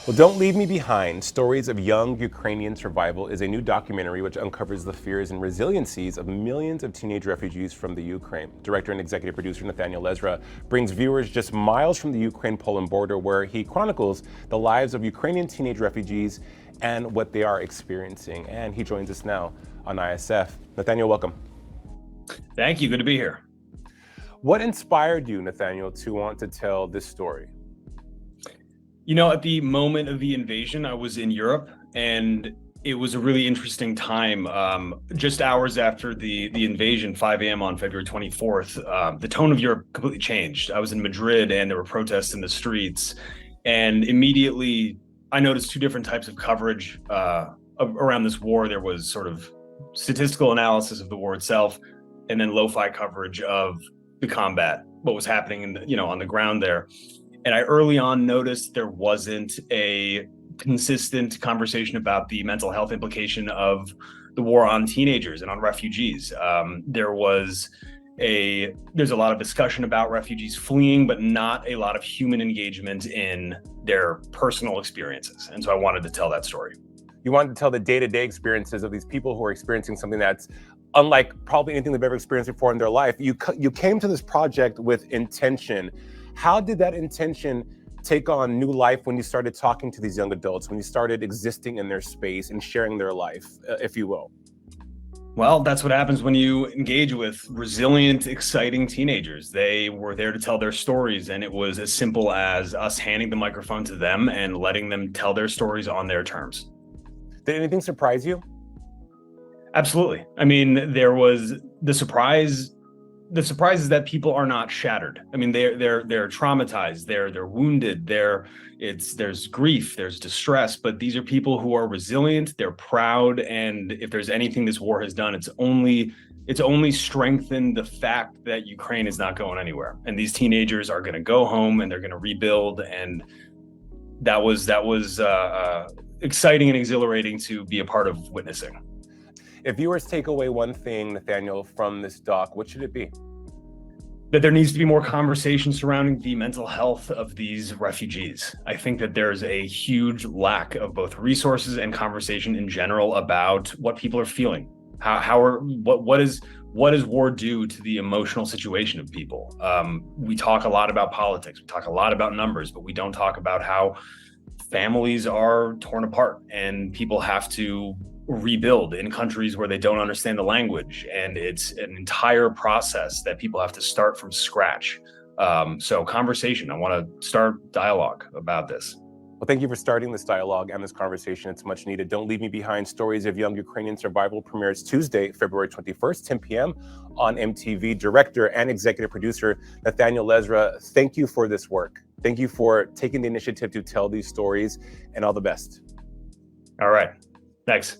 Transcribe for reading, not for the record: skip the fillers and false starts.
Well, Don't Leave Me Behind, Stories of Young Ukrainian Survival is a new documentary which uncovers the fears and resiliencies of millions of teenage refugees from the Ukraine. Director and executive producer Nathaniel Ezra brings viewers just miles from the Ukraine-Poland border, where he chronicles the lives of Ukrainian teenage refugees and what they are experiencing. And he joins us now on ISF. Nathaniel, welcome. Thank you. Good to be here. What inspired you, Nathaniel, to want to tell this story? You know, at the moment of the invasion, I was in Europe, and it was a really interesting time. Just hours after the invasion, 5 a.m. on February 24th, the tone of Europe completely changed. I was in Madrid, and there were protests in the streets, and immediately I noticed two different types of coverage around this war. There was sort of statistical analysis of the war itself, and then lo-fi coverage of the combat, what was happening on the ground there. And I early on noticed there wasn't a consistent conversation about the mental health implication of the war on teenagers and on refugees. There's a lot of discussion about refugees fleeing, but not a lot of human engagement in their personal experiences. And so I wanted to tell that story. You wanted to tell the day-to-day experiences of these people who are experiencing something that's unlike probably anything they've ever experienced before in their life. You came to this project with intention. How did that intention take on new life when you started talking to these young adults, when you started existing in their space and sharing their life, if you will? Well, that's what happens when you engage with resilient, exciting teenagers. They were there to tell their stories, and it was as simple as us handing the microphone to them and letting them tell their stories on their terms. Did anything surprise you? Absolutely. I mean, there was the surprise. The surprise is that people are not shattered. I mean, they're traumatized, they're wounded, there's grief, there's distress, but these are people who are resilient, they're proud, and if there's anything this war has done, it's only strengthened the fact that Ukraine is not going anywhere. And these teenagers are going to go home and they're going to rebuild, and that was exciting and exhilarating to be a part of witnessing. If viewers take away one thing, Nathaniel, from this doc, what should it be? That there needs to be more conversation surrounding the mental health of these refugees. I think that there's a huge lack of both resources and conversation in general about what people are feeling. What does war do to the emotional situation of people? We talk a lot about politics, we talk a lot about numbers, but we don't talk about how families are torn apart and people have to rebuild in countries where they don't understand the language, and it's an entire process that people have to start from scratch. So conversation, I want to start dialogue about this. Well, thank you for starting this dialogue and this conversation. It's much needed. Don't Leave Me Behind, Stories of Young Ukrainian Survival premieres Tuesday, February 21st, 10 p.m. on MTV. Director and executive producer Nathaniel Ezra, thank you for this work. Thank you for taking the initiative to tell these stories, and all the best. All right. Thanks.